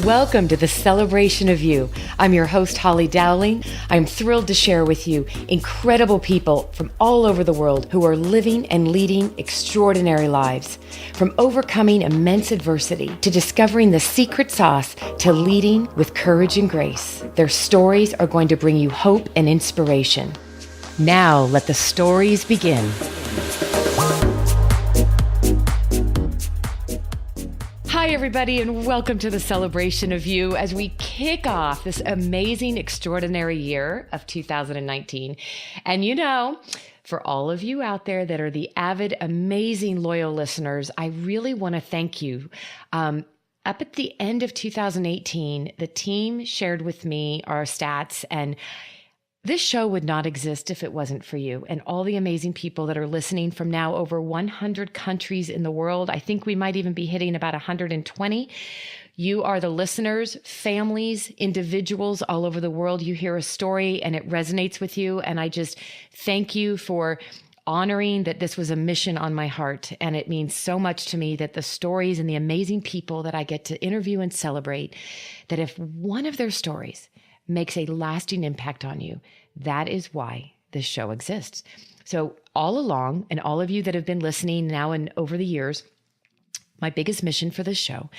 Welcome to the Celebration of You. I'm your host, Holly Dowling. I'm thrilled to share with you incredible people from all over the world who are living and leading extraordinary lives. From overcoming immense adversity to discovering the secret sauce to leading with courage and grace. Their stories are going to bring you hope and inspiration. Now, let the stories begin. Hi, everybody, and welcome to the Celebration of You as we kick off this amazing, extraordinary year of 2019. And you know, for all of you out there that are the avid, amazing, loyal listeners, I really want to thank you. Up at the end of 2018, the team shared with me our stats, and this show would not exist if it wasn't for you and all the amazing people that are listening from now over 100 countries in the world. I think we might even be hitting about 120. You are the listeners, families, individuals all over the world. You hear a story and it resonates with you. And I just thank you for honoring that this was a mission on my heart. And it means so much to me that the stories and the amazing people that I get to interview and celebrate, that if one of their stories makes a lasting impact on you, that is why this show exists. So all along, and all of you that have been listening now and over the years, my biggest mission for this show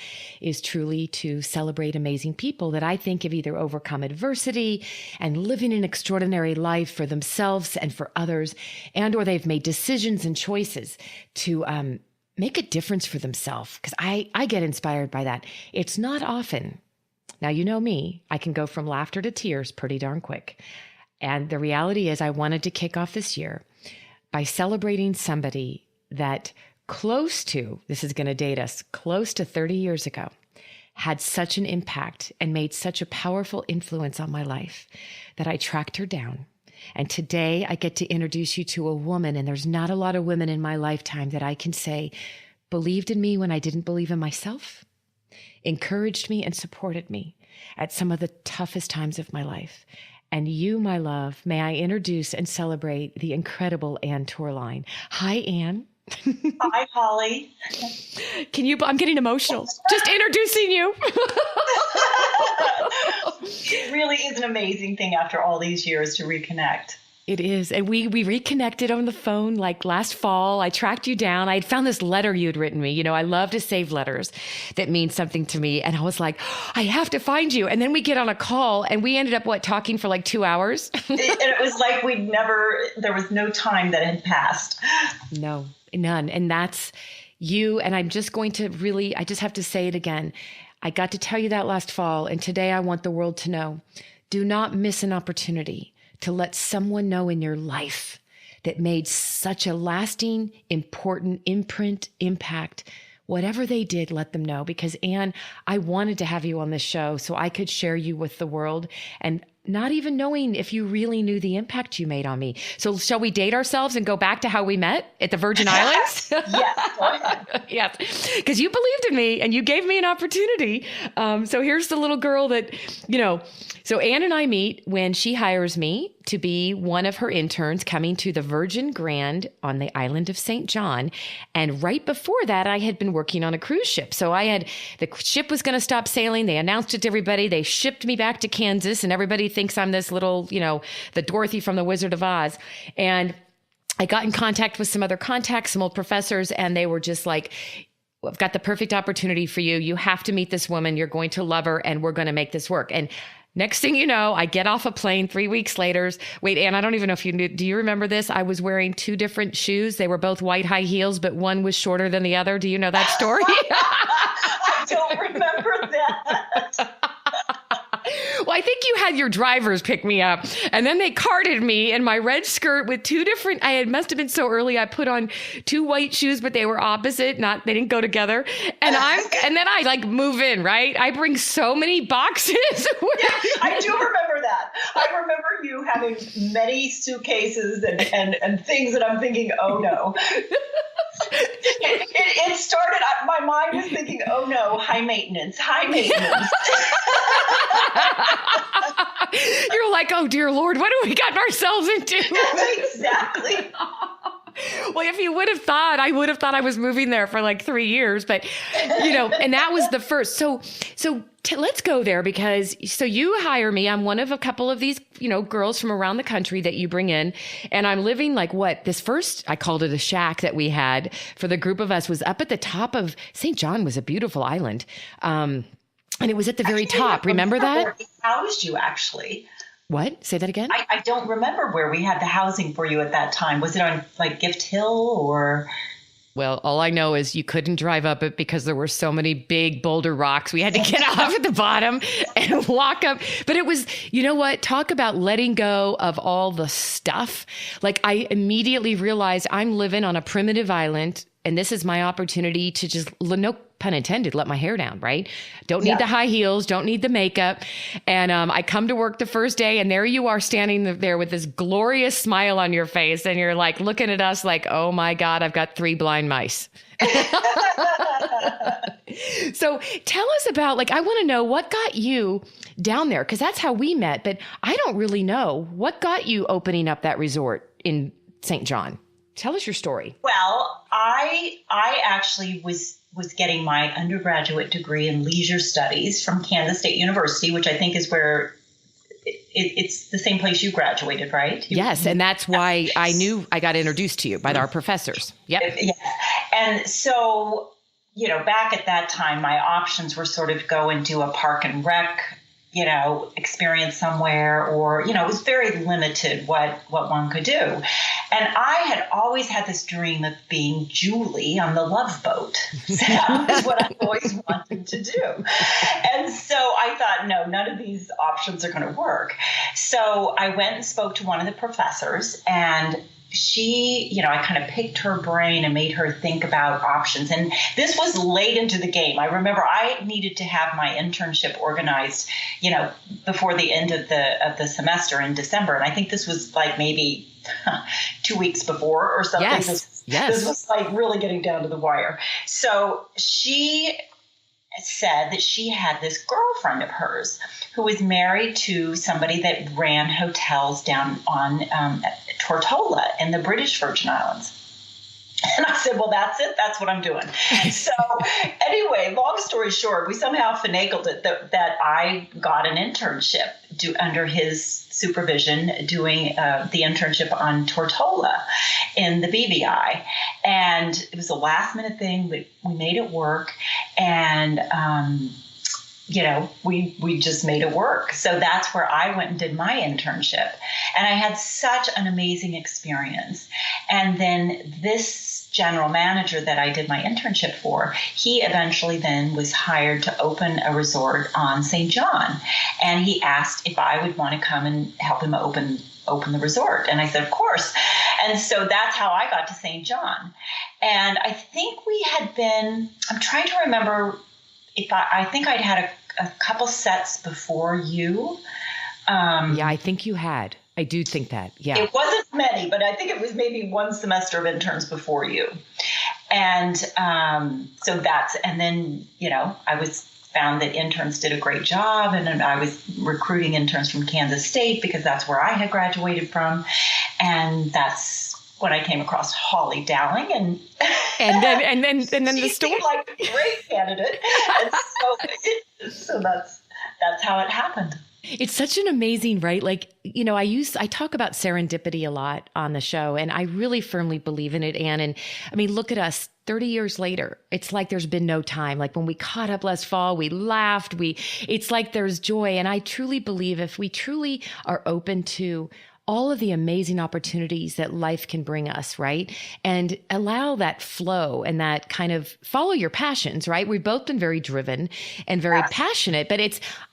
is truly to celebrate amazing people that I think have either overcome adversity and living an extraordinary life for themselves and for others, and or they've made decisions and choices to make a difference for themselves. Because I get inspired by that. It's not often. Now, you know me, I can go from laughter to tears pretty darn quick. And the reality is I wanted to kick off this year by celebrating somebody that this is going to date us, close to 30 years ago, had such an impact and made such a powerful influence on my life that I tracked her down. And today I get to introduce you to a woman, and there's not a lot of women in my lifetime that I can say believed in me when I didn't believe in myself, encouraged me and supported me at some of the toughest times of my life. And you, my love, may I introduce and celebrate the incredible Anne Torline. Hi, Anne. Hi, Holly. I'm getting emotional just introducing you. It really is an amazing thing after all these years to reconnect. It is. And we reconnected on the phone like last fall. I tracked you down. I had found this letter you'd written me. You know, I love to save letters that mean something to me. And I was like, I have to find you. And then we get on a call and we ended up, talking for like 2 hours? And it was like there was no time that had passed. No, none. And that's you. And I'm just going to I just have to say it again. I got to tell you that last fall. And today I want the world to know, do not miss an opportunity to let someone know in your life that made such a lasting, important imprint, impact. Whatever they did, let them know. Because Anne, I wanted to have you on this show so I could share you with the world, and not even knowing if you really knew the impact you made on me. So shall we date ourselves and go back to how we met at the Virgin Islands? Yes, go ahead. Yes, because you believed in me and you gave me an opportunity. So here's the little girl that, so Anne and I meet when she hires me to be one of her interns coming to the Virgin Grand on the island of St. John. And right before that, I had been working on a cruise ship. So the ship was going to stop sailing. They announced it to everybody. They shipped me back to Kansas, and everybody thinks I'm this little, the Dorothy from the Wizard of Oz. And I got in contact with some other contacts, some old professors, and they were just like, I've got the perfect opportunity for you. You have to meet this woman. You're going to love her, and we're going to make this work. And next thing you know, I get off a plane 3 weeks later. Wait, Anne, I don't even know if you knew. Do you remember this? I was wearing two different shoes. They were both white high heels, but one was shorter than the other. Do you know that story? I don't remember that. Well, I think you had your drivers pick me up, and then they carted me in my red skirt with two different, must have been so early, I put on two white shoes, but they were opposite, they didn't go together. And then I move in, right? I bring so many boxes. Yeah, I do remember that. I remember you having many suitcases and things that I'm thinking, oh no. It started, my mind was thinking, oh no, high maintenance. You're like, oh dear Lord, what have we gotten ourselves into? Exactly. Well, if you would have thought, I would have thought I was moving there for like 3 years, but and that was the first. So let's go there because so you hire me. I'm one of a couple of these, girls from around the country that you bring in. And I'm living like this first, I called it a shack that we had for the group of us was up at the top of St. John was a beautiful island. And it was at the very top. Remember that? We housed you actually. What? Say that again? I don't remember where we had the housing for you at that time. Was it on like Gift Hill or? Well, all I know is you couldn't drive up it because there were so many big boulder rocks. We had to get off at the bottom and walk up. But it was, you know what? Talk about letting go of all the stuff. Like I immediately realized I'm living on a primitive island and this is my opportunity to just, no pun intended, let my hair down, right? Don't need the high heels, don't need the makeup. And I come to work the first day and there you are standing there with this glorious smile on your face. And you're like looking at us like, oh my God, I've got 3 blind mice. So tell us about, I want to know what got you down there, because that's how we met. But I don't really know what got you opening up that resort in St. John. Tell us your story. Well, I actually was getting my undergraduate degree in leisure studies from Kansas State University, which I think is where it's the same place you graduated, right? Yes, and that's why I knew I got introduced to you by our professors. Yep. Yeah. And so, back at that time, my options were sort of go and do a park and rec experience somewhere, or, it was very limited what one could do. And I had always had this dream of being Julie on the Love Boat. So that was what I always wanted to do. And so I thought, no, none of these options are going to work. So I went and spoke to one of the professors, and she, I kind of picked her brain and made her think about options. And this was late into the game. I remember I needed to have my internship organized, before the end of the semester in December. And I think this was like maybe 2 weeks before or something. Yes. This was like really getting down to the wire. So she said that she had this girlfriend of hers who was married to somebody that ran hotels down on Tortola in the British Virgin Islands. And I said, well, that's it. That's what I'm doing. So anyway, long story short, we somehow finagled it that I got an internship under his supervision doing the internship on Tortola in the BVI. And it was a last minute thing, but we made it work. And, we just made it work. So that's where I went and did my internship. And I had such an amazing experience. And then this general manager that I did my internship for, he eventually then was hired to open a resort on St. John. And he asked if I would want to come and help him open the resort. And I said, of course. And so that's how I got to St. John. And I think I'm trying to remember if I think I'd had a couple sets before you. Yeah, I think you had. I do think that. Yeah. It wasn't many, but I think it was maybe one semester of interns before you. And and then, I found that interns did a great job, and then I was recruiting interns from Kansas State because that's where I had graduated from. And that's when I came across Holly Dowling, and then the story, like a great candidate, and so that's how it happened. It's such an amazing, right? I talk about serendipity a lot on the show, and I really firmly believe in it, Anne. And I mean, look at us 30 years later. It's like there's been no time. Like when we caught up last fall, we laughed, it's like there's joy. And I truly believe if we truly are open to all of the amazing opportunities that life can bring us, right? And allow that flow and that kind of follow your passions, right? We've both been very driven and very passionate, but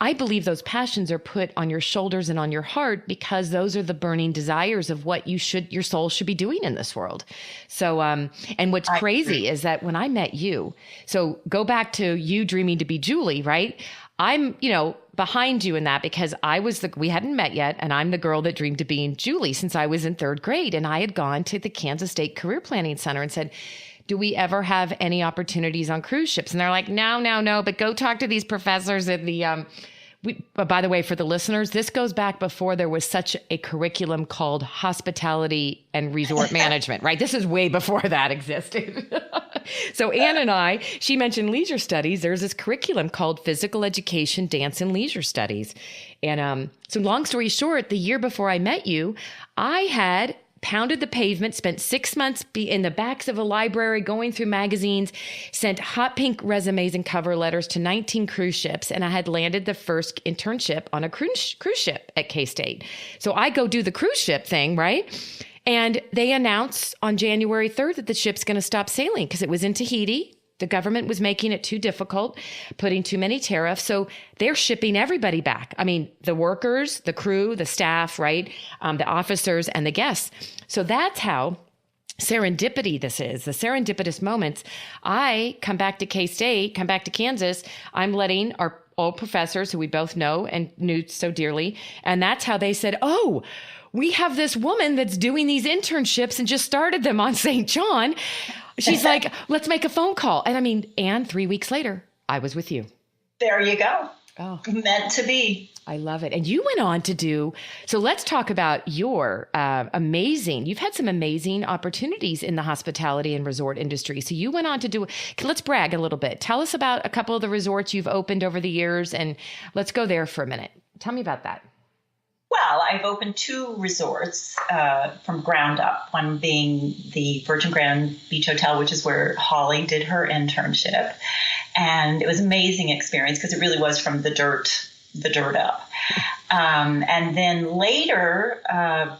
I believe those passions are put on your shoulders and on your heart because those are the burning desires of what your soul should be doing in this world. So, and what's crazy is that when I met you, so go back to you dreaming to be Julie, right? I'm, behind you in that because we hadn't met yet, and I'm the girl that dreamed of being Julie since I was in 3rd grade. And I had gone to the Kansas State Career Planning Center and said, do we ever have any opportunities on cruise ships? And they're like, no, but go talk to these professors at the, by the way, for the listeners, this goes back before there was such a curriculum called hospitality and resort management, right? This is way before that existed. So Anne and I, she mentioned leisure studies. There's this curriculum called Physical Education, Dance, and Leisure Studies. And so long story short, the year before I met you, I had pounded the pavement, spent 6 months in the backs of a library, going through magazines, sent hot pink resumes and cover letters to 19 cruise ships, and I had landed the first internship on a cruise ship at K-State. So I go do the cruise ship thing, right? And they announce on January 3rd that the ship's going to stop sailing because it was in Tahiti. The government was making it too difficult, putting too many tariffs. So they're shipping everybody back. I mean, the workers, the crew, the staff, right? The officers and the guests. So that's how serendipity this is, the serendipitous moments. I come back to K-State, come back to Kansas. I'm letting our old professors who we both know and knew so dearly. And that's how they said, oh, we have this woman that's doing these internships and just started them on St. John. She's like, let's make a phone call. And I mean, Anne, 3 weeks later, I was with you. There you go. Oh, meant to be. I love it. And you went on to do, so let's talk about your you've had some amazing opportunities in the hospitality and resort industry. So you went on to do, let's brag a little bit. Tell us about a couple of the resorts you've opened over the years, and let's go there for a minute. Tell me about that. Well, I've opened 2 resorts from ground up, one being the Virgin Grand Beach Hotel, which is where Holly did her internship. And it was an amazing experience because it really was from the dirt up. And then later, a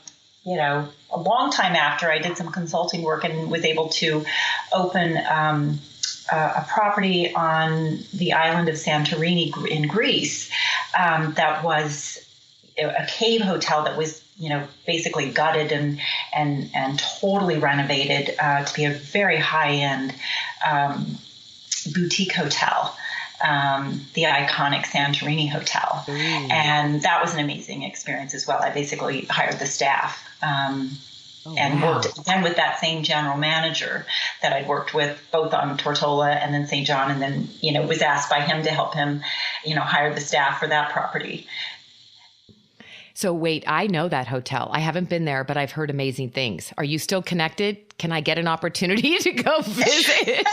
long time after, I did some consulting work and was able to open a property on the island of Santorini in Greece that was a cave hotel that was, basically gutted and totally renovated to be a very high-end boutique hotel, the iconic Santorini Hotel. And that was an amazing experience as well. I basically hired the staff worked then with that same general manager that I'd worked with both on Tortola and then St. John, and then, was asked by him to help him, hire the staff for that property. So wait, I know that hotel. I haven't been there, but I've heard amazing things. Are you still connected? Can I get an opportunity to go visit?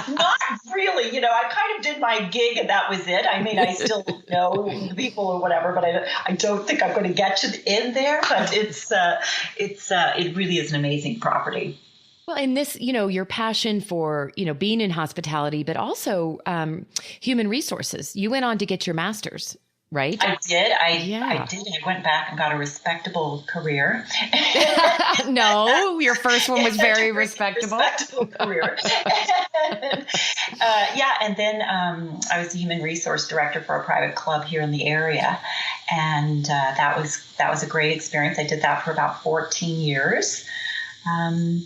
Not really. I kind of did my gig and that was it. I mean, I still know the people or whatever, but I don't think I'm going to get in there. But it really is an amazing property. Well, and this, your passion for, being in hospitality, but also human resources. You went on to get your master's. Right? I did. I did. I went back and got a respectable career. No, your first one was very respectable. Respectable career. And then I was the human resource director for a private club here in the area, and that was a great experience. I did that for about 14 years, and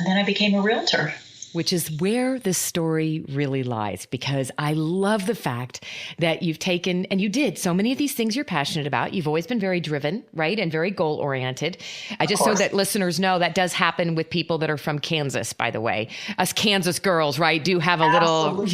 then I became a realtor. Which is where the story really lies, because I love the fact that you've taken, and you did so many of these things you're passionate about. You've always been very driven, right? And very goal oriented. So that listeners know that does happen with people that are from Kansas, by the way. Us Kansas girls, right, do have a little,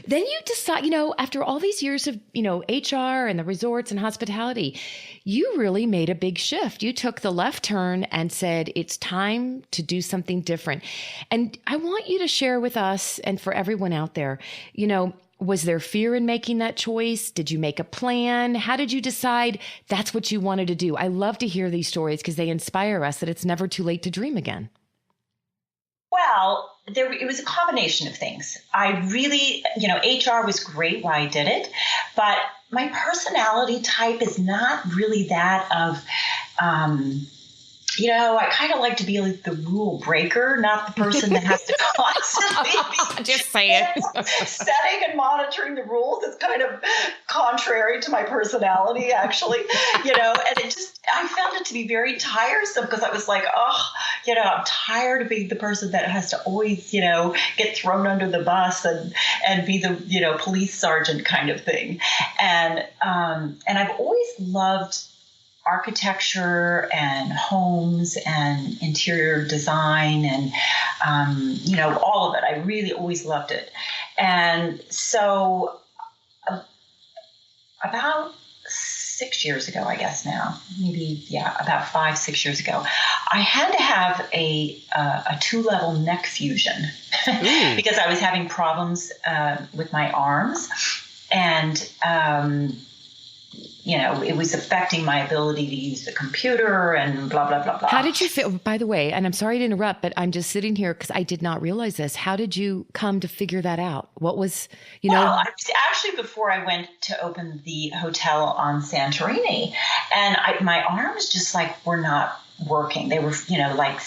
Then you decide, after all these years of, HR and the resorts and hospitality, you really made a big shift. You took the left turn and said, it's time to do something different. And I want you to share with us and for everyone out there, was there fear in making that choice? Did you make a plan? How did you decide that's what you wanted to do? I love to hear these stories because they inspire us that it's never too late to dream again. Well, it was a combination of things. I really, HR was great while I did it, but my personality type is not really that of, I kind of like to be like the rule breaker, not the person that has to constantly just say it. Setting and monitoring the rules. It's kind of contrary to my personality, actually, and I found it to be very tiresome because I was like, I'm tired of being the person that has to always, get thrown under the bus and be the, police sergeant kind of thing. And I've always loved architecture and homes and interior design and, all of it. I really always loved it. And so about 6 years ago, I guess now, maybe, yeah, about 5, 6 years ago, I had to have a 2-level neck fusion because I was having problems with my arms. And, it was affecting my ability to use the computer and blah, blah, blah, blah. How did you feel, by the way, and I'm sorry to interrupt, but I'm just sitting here because I did not realize this. How did you come to figure that out? What was, Well, actually, before I went to open the hotel on Santorini, and my arms just were not working. They were, like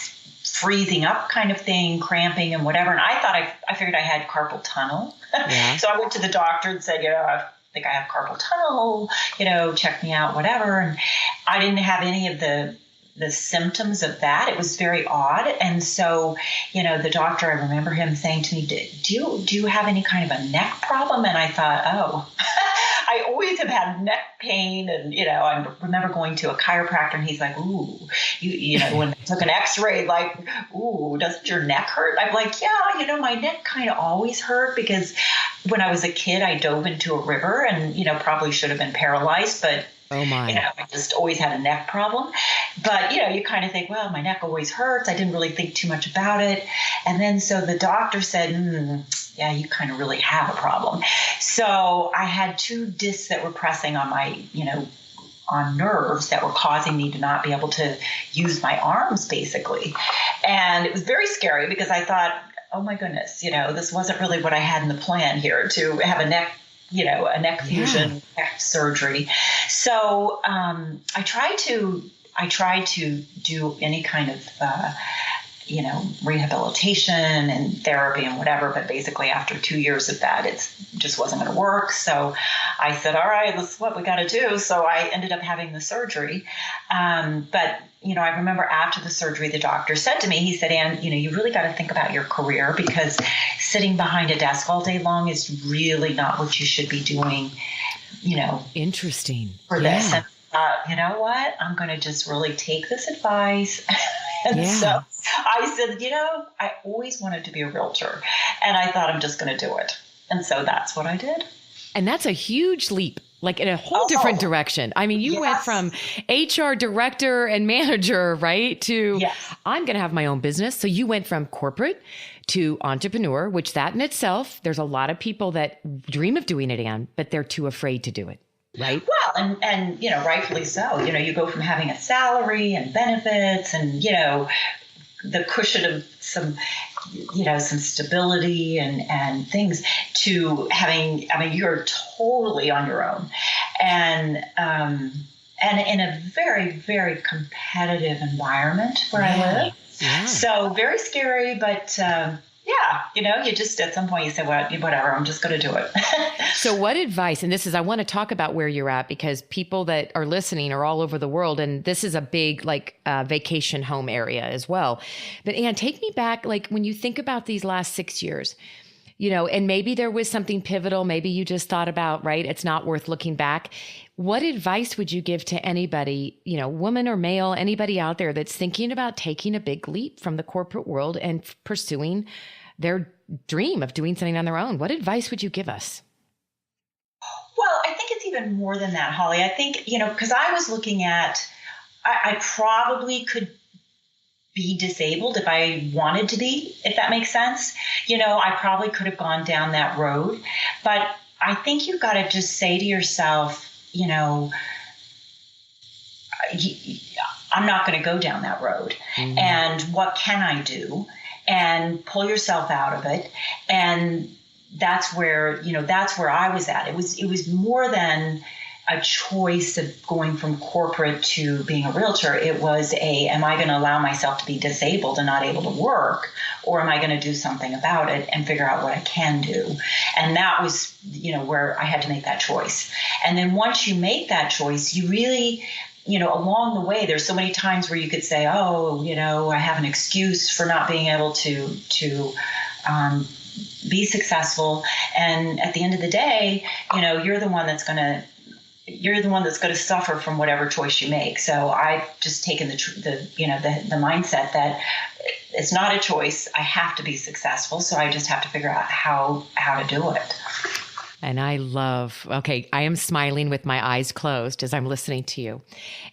freezing up kind of thing, cramping and whatever. And I figured I had carpal tunnel. Yeah. So I went to the doctor and said, I think I have carpal tunnel, check me out, whatever. And I didn't have any of the symptoms of that. It was very odd. And so, the doctor, I remember him saying to me, do you have any kind of a neck problem? And I thought, oh, I always have had neck pain. And, I remember going to a chiropractor and he's like, ooh, when they took an x-ray, like, ooh, doesn't your neck hurt? I'm like, yeah, my neck kind of always hurt because when I was a kid, I dove into a river and, probably should have been paralyzed, but oh my. I just always had a neck problem. But, you kind of think, well, my neck always hurts. I didn't really think too much about it. And then so the doctor said, yeah, you kind of really have a problem. So I had 2 discs that were pressing on my, on nerves that were causing me to not be able to use my arms, basically. And it was very scary because I thought, oh my goodness, this wasn't really what I had in the plan here to have a neck fusion, neck surgery. So I tried to do any kind of, rehabilitation and therapy and whatever. But basically after 2 years of that, it just wasn't going to work. So I said, all right, this is what we got to do. So I ended up having the surgery. But I remember after the surgery, the doctor said to me, he said, Anne, you really got to think about your career because sitting behind a desk all day long is really not what you should be doing, Interesting. For this. And you know what? I'm going to just really take this advice. And so I said, I always wanted to be a realtor. And I thought I'm just going to do it. And so that's what I did. And that's a huge leap, like in a whole different direction. I mean, you went from HR director and manager, right, to I'm going to have my own business. So you went from corporate to entrepreneur, which that in itself, there's a lot of people that dream of doing it, Anne, but they're too afraid to do it. Right. Well, and rightfully so. You go from having a salary and benefits and, the cushion of some stability and things to having, you're totally on your own and in a very, very competitive environment where I live. Yeah. So very scary, but, you just at some point you say, well, whatever, I'm just going to do it. So what advice, and I want to talk about where you're at because people that are listening are all over the world. And this is a big vacation home area as well. But Anne, take me back, when you think about these last 6 years, and maybe there was something pivotal. Maybe you just thought about, right, it's not worth looking back. What advice would you give to anybody, woman or male, anybody out there that's thinking about taking a big leap from the corporate world and pursuing their dream of doing something on their own? What advice would you give us? Well, I think it's even more than that, Holly. I think, because I was looking at, I probably could be disabled if I wanted to be, if that makes sense. I probably could have gone down that road. But I think you've got to just say to yourself, I'm not going to go down that road. Mm-hmm. And what can I do? And pull yourself out of it. And that's where I was at. It was more than a choice of going from corporate to being a realtor. It was am I going to allow myself to be disabled and not able to work, or am I going to do something about it and figure out what I can do? And that was, where I had to make that choice. And then once you make that choice, you really, along the way, there's so many times where you could say, oh, I have an excuse for not being able to be successful. And at the end of the day, you're the one that's going to suffer from whatever choice you make. So I've just taken the mindset that it's not a choice. I have to be successful. So I just have to figure out how to do it. And I am smiling with my eyes closed as I'm listening to you.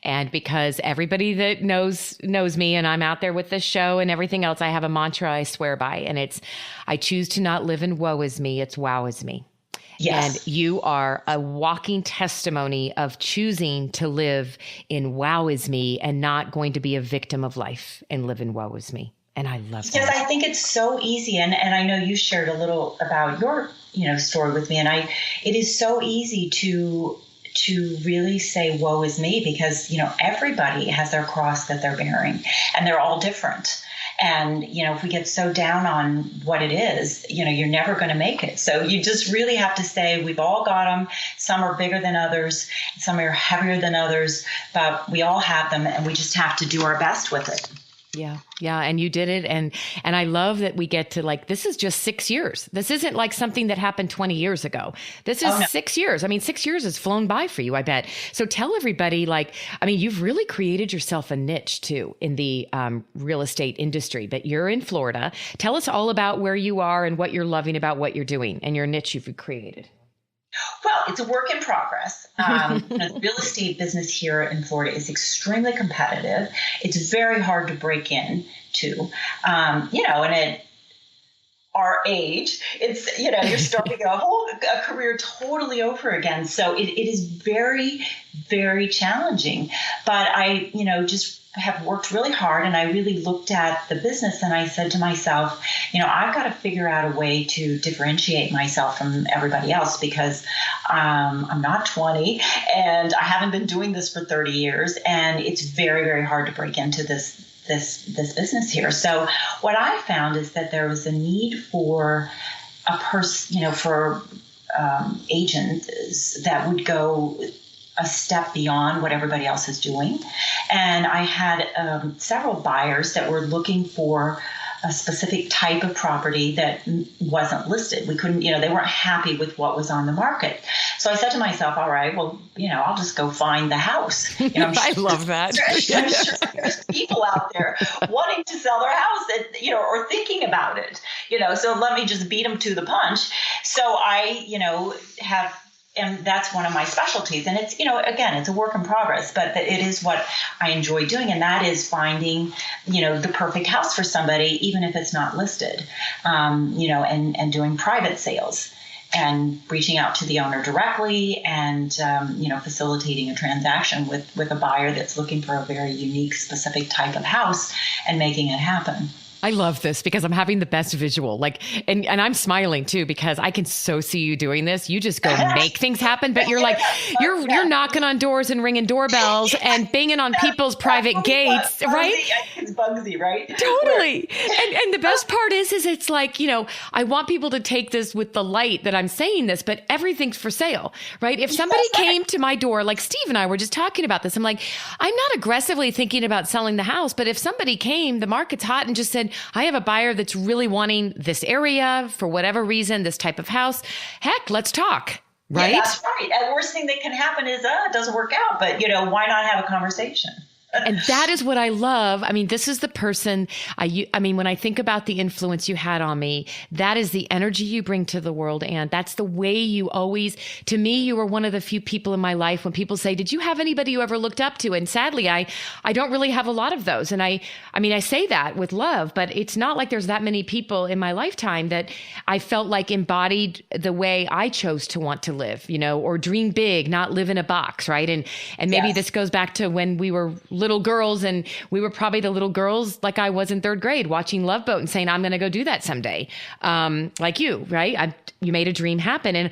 And because everybody that knows me and I'm out there with this show and everything else, I have a mantra I swear by, and it's, I choose to not live in woe is me, it's wow is me. Yes. And you are a walking testimony of choosing to live in wow is me and not going to be a victim of life and live in woe is me. And I love that. Yes, I think it's so easy. And I know you shared a little about your, story with me. And it is so easy to really say, woe is me, because, everybody has their cross that they're bearing and they're all different. And, if we get so down on what it is, you're never going to make it. So you just really have to say, we've all got them. Some are bigger than others. Some are heavier than others, but we all have them, and we just have to do our best with it. Yeah. Yeah. And you did it. And I love that we get to this is just 6 years. This isn't like something that happened 20 years ago. This is 6 years. I mean, 6 years has flown by for you, I bet. So tell everybody, you've really created yourself a niche too in the real estate industry, but you're in Florida. Tell us all about where you are and what you're loving about what you're doing and your niche you've created. Well, it's a work in progress. The real estate business here in Florida is extremely competitive. It's very hard to break into, and at our age, it's, you're starting a career totally over again. So it is very, very challenging. But I, just have worked really hard, and I really looked at the business and I said to myself, I've got to figure out a way to differentiate myself from everybody else, because I'm not 20 and I haven't been doing this for 30 years, and it's very, very hard to break into this business here. So what I found is that there was a need for a person, for agents that would go a step beyond what everybody else is doing. And I had several buyers that were looking for a specific type of property that wasn't listed. We couldn't, they weren't happy with what was on the market. So I said to myself, all right, well, I'll just go find the house. I love that. I'm sure there's people out there wanting to sell their house that, or thinking about it, so let me just beat them to the punch. So I, and that's one of my specialties. And it's, again, it's a work in progress, but it is what I enjoy doing. And that is finding, the perfect house for somebody, even if it's not listed, and doing private sales and reaching out to the owner directly and, facilitating a transaction with a buyer that's looking for a very unique, specific type of house and making it happen. I love this because I'm having the best visual, and I'm smiling too, because I can so see you doing this. You just go make things happen, but you're knocking on doors and ringing doorbells and banging on people's private gates, right? It's Bugsy, right? Totally. And the best part is it's I want people to take this with the light that I'm saying this, but everything's for sale, right? If somebody came to my door, like Steve and I were just talking about this, I'm like, I'm not aggressively thinking about selling the house, but if somebody came, the market's hot, and just said, I have a buyer that's really wanting this area for whatever reason, this type of house. Heck, let's talk. Right? Yeah, that's right. And the worst thing that can happen is, it doesn't work out, but why not have a conversation? And that is what I love. I mean, this is the person when I think about the influence you had on me, that is the energy you bring to the world. And that's the way you always, to me, you were one of the few people in my life when people say, did you have anybody you ever looked up to? And sadly, I don't really have a lot of those. And I say that with love, but it's not like there's that many people in my lifetime that I felt like embodied the way I chose to want to live, or dream big, not live in a box. Right. And maybe this goes back to when we were little girls, and we were probably the little girls like I was in third grade watching Love Boat and saying, I'm going to go do that someday. Like you, right? You made a dream happen. And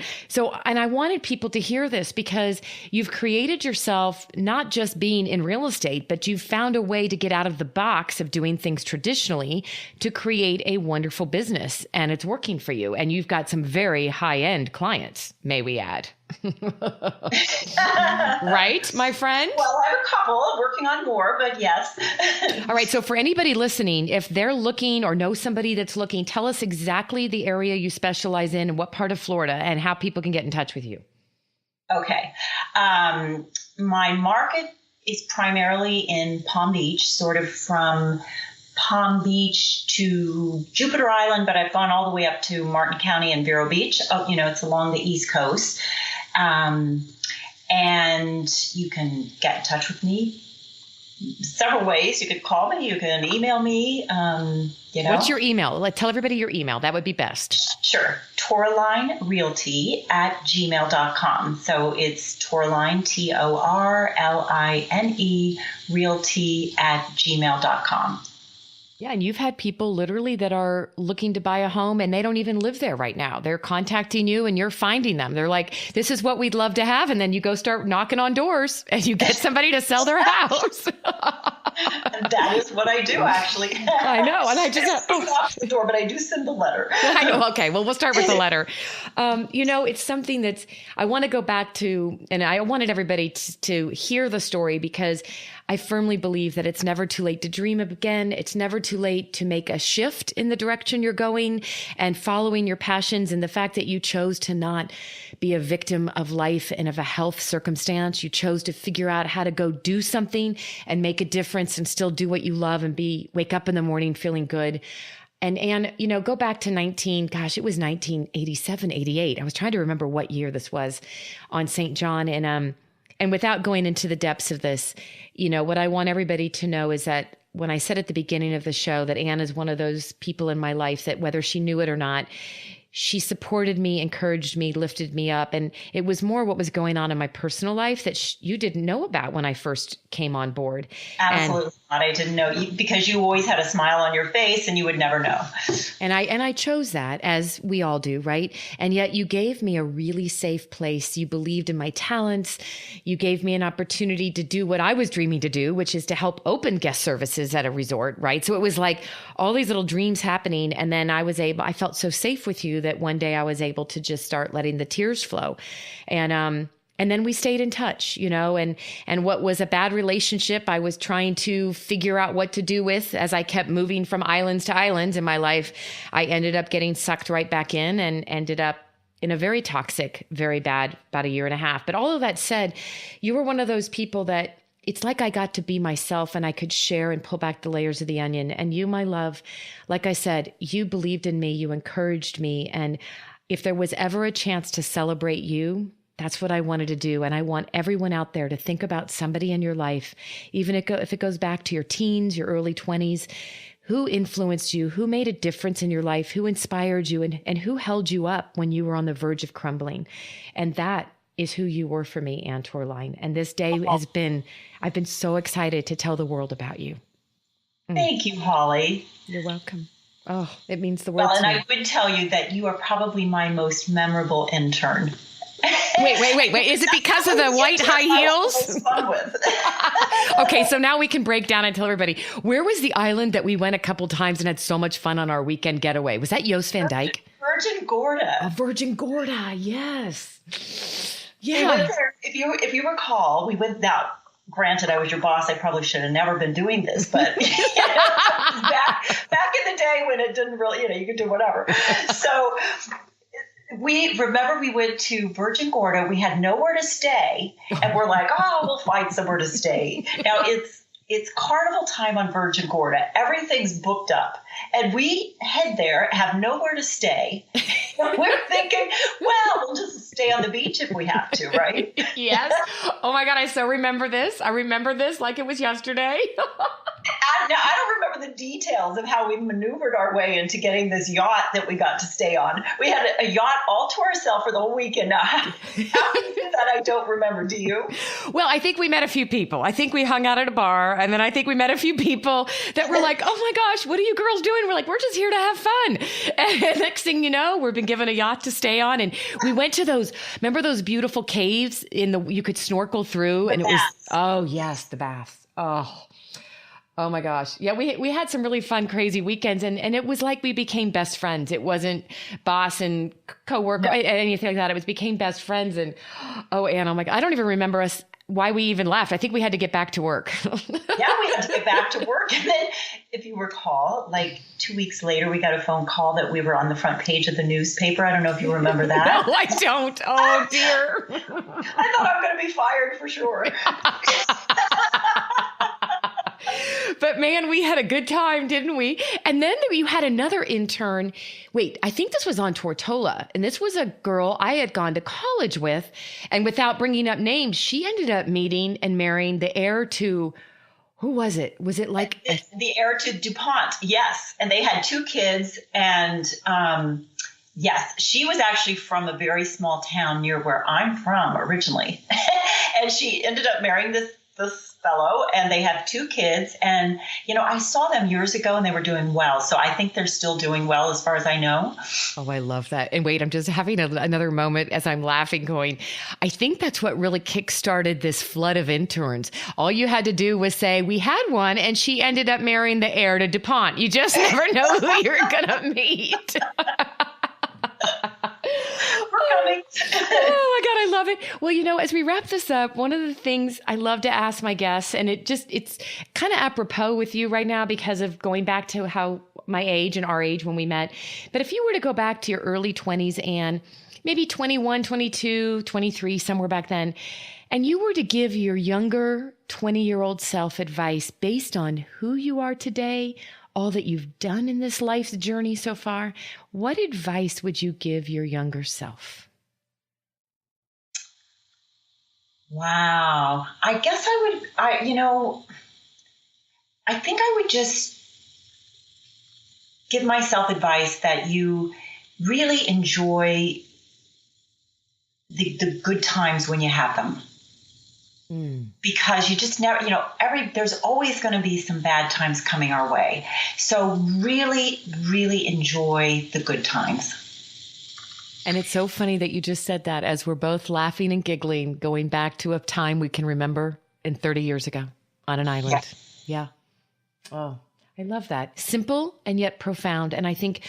I wanted people to hear this because you've created yourself, not just being in real estate, but you've found a way to get out of the box of doing things traditionally to create a wonderful business, and it's working for you. And you've got some very high-end clients, may we add. Right, my friend? Well, I have a couple, working on more, but yes. All right. So for anybody listening, if they're looking or know somebody that's looking, tell us exactly the area you specialize in and what part of Florida and how people can get in touch with you. Okay. My market is primarily in Palm Beach, sort of from Palm Beach to Jupiter Island, but I've gone all the way up to Martin County and Vero Beach. Oh, it's along the East Coast. And you can get in touch with me several ways. You could call me, you can email me. What's your email? Tell everybody your email. That would be best. Sure. TorelineRealty@gmail.com. So it's Toreline, TORLINE, realty@gmail.com. Yeah. And you've had people literally that are looking to buy a home and they don't even live there right now. They're contacting you and you're finding them. They're like, this is what we'd love to have. And then you go start knocking on doors and you get somebody to sell their house. And that is what I do, actually. I know. And I just off the door, but I do send the letter. I know. Okay. Well, we'll start with the letter. It's something that's, I want to go back to, and I wanted everybody to hear the story because I firmly believe that it's never too late to dream again. It's never too late to make a shift in the direction you're going and following your passions. And the fact that you chose to not be a victim of life and of a health circumstance, you chose to figure out how to go do something and make a difference and still do what you love and wake up in the morning feeling good. And Anne, go back to it was 1987, 88. I was trying to remember what year this was on St. John. And without going into the depths of this, what I want everybody to know is that when I said at the beginning of the show that Anne is one of those people in my life that whether she knew it or not, she supported me, encouraged me, lifted me up. And it was more what was going on in my personal life that you didn't know about when I first came on board. Absolutely not. I didn't know because you always had a smile on your face and you would never know. And I chose that, as we all do, right? And yet you gave me a really safe place. You believed in my talents. You gave me an opportunity to do what I was dreaming to do, which is to help open guest services at a resort, right? So it was like all these little dreams happening. And then I felt so safe with you that one day I was able to just start letting the tears flow. And then we stayed in touch, and what was a bad relationship, I was trying to figure out what to do with as I kept moving from islands to islands in my life. I ended up getting sucked right back in and ended up in a very toxic, very bad, about a year and a half. But all of that said, you were one of those people that it's like I got to be myself and I could share and pull back the layers of the onion. And you, my love, like I said, you believed in me, you encouraged me. And if there was ever a chance to celebrate you, that's what I wanted to do. And I want everyone out there to think about somebody in your life, even if it goes back to your teens, your early 20s, who influenced you, who made a difference in your life, who inspired you, and who held you up when you were on the verge of crumbling. And that is who you were for me, Anne Torline. And this day I've been so excited to tell the world about you. Thank you, Holly. You're welcome. Oh, it means the world to me. And I would tell you that you are probably my most memorable intern. Wait. Is it because of the white high heels? Fun with. Okay, so now we can break down and tell everybody, where was the island that we went a couple times and had so much fun on our weekend getaway? Was that Jost Van Dyke? Virgin Gorda. Oh, Virgin Gorda, yes. Yeah. We went there, if you recall, we went out. Granted, I was your boss. I probably should have never been doing this, but back in the day when it didn't really, you could do whatever. So we went to Virgin Gorda. We had nowhere to stay, and we're like, we'll find somewhere to stay. Now it's carnival time on Virgin Gorda. Everything's booked up. And we head there, have nowhere to stay. And we're thinking, well, we'll just stay on the beach if we have to, right? Yes. Oh my God, I so remember this. I remember this like it was yesterday. Now, I don't remember the details of how we maneuvered our way into getting this yacht that we got to stay on. We had a yacht all to ourselves for the whole weekend. Now, how we did that, I don't remember. Do you? Well, I think we met a few people. I think we hung out at a bar, and then I think we met a few people that were like, oh my gosh, what are you girls doing? We're like, we're just here to have fun. And next thing you know, we've been given a yacht to stay on. And we went to remember those beautiful caves you could snorkel through? And it was, oh yes, the baths. Oh my gosh. Yeah, we had some really fun, crazy weekends, and it was like we became best friends. It wasn't boss and coworker, anything like that. It became best friends. And Anne, oh my God, I don't even remember why we even left. I think we had to get back to work. Yeah, we had to get back to work. And then, if you recall, like 2 weeks later, we got a phone call that we were on the front page of the newspaper. I don't know if you remember that. No, I don't. Oh dear. I thought I'm going to be fired for sure. But man, we had a good time, didn't we? And then you had another intern. Wait, I think this was on Tortola. And this was a girl I had gone to college with. And without bringing up names, she ended up meeting and marrying the heir to, who was it? Was it like the heir to DuPont? Yes. And they had 2 kids. And yes, she was actually from a very small town near where I'm from originally. And she ended up marrying this fellow, and they have 2 kids. And, I saw them years ago and they were doing well. So I think they're still doing well as far as I know. Oh, I love that. And wait, I'm just having another moment as I'm laughing going, I think that's what really kickstarted this flood of interns. All you had to do was say, we had one and she ended up marrying the heir to DuPont. You just never know who you're going to meet. Oh my God, I love it. Well, as we wrap this up, one of the things I love to ask my guests, and it's kind of apropos with you right now because of going back to how my age and our age when we met. But if you were to go back to your early 20s, Anne, maybe 21, 22, 23, somewhere back then, and you were to give your younger 20-year-old self advice based on who you are today, all that you've done in this life's journey so far, what advice would you give your younger self? Wow. I guess I think I would just give myself advice that you really enjoy the good times when you have them. Because you just never, there's always going to be some bad times coming our way. So really, really enjoy the good times. And it's so funny that you just said that as we're both laughing and giggling, going back to a time we can remember in 30 years ago on an island. Yes. Yeah. Oh, I love that. Simple and yet profound. And I think,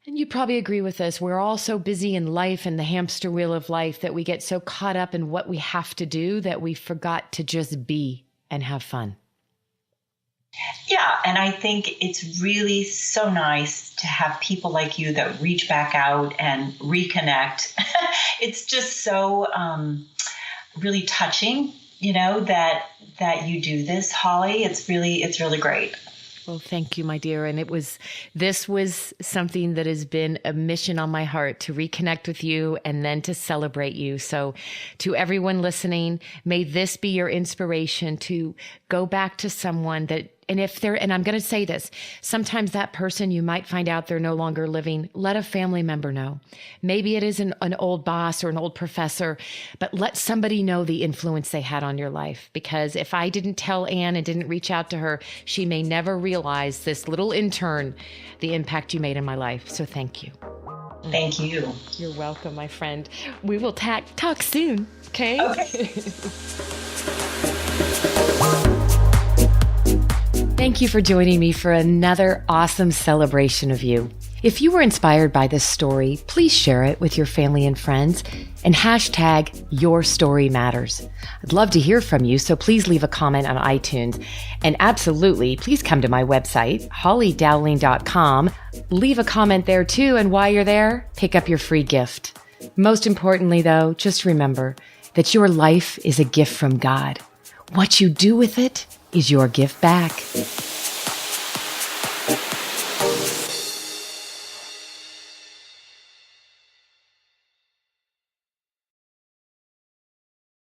and you probably agree with this, we're all so busy in life and the hamster wheel of life that we get so caught up in what we have to do that we forgot to just be and have fun. Yeah, and I think it's really so nice to have people like you that reach back out and reconnect. It's just so really touching, that you do this, Holly. It's really great. Well, thank you, my dear. And this was something that has been a mission on my heart to reconnect with you and then to celebrate you. So to everyone listening, may this be your inspiration to go back to someone that, and I'm going to say this, sometimes that person you might find out they're no longer living, let a family member know. Maybe it is an old boss or an old professor, but let somebody know the influence they had on your life. Because if I didn't tell Anne and didn't reach out to her, she may never realize, this little intern, the impact you made in my life. So thank you. Thank you. You're welcome, my friend. We will talk soon. Okay? Okay. Thank you for joining me for another awesome celebration of you. If you were inspired by this story, please share it with your family and friends and hashtag Your Story Matters. I'd love to hear from you, so please leave a comment on iTunes. And absolutely, please come to my website, hollydowling.com. Leave a comment there too, and while you're there, pick up your free gift. Most importantly though, just remember that your life is a gift from God. What you do with it is your gift back.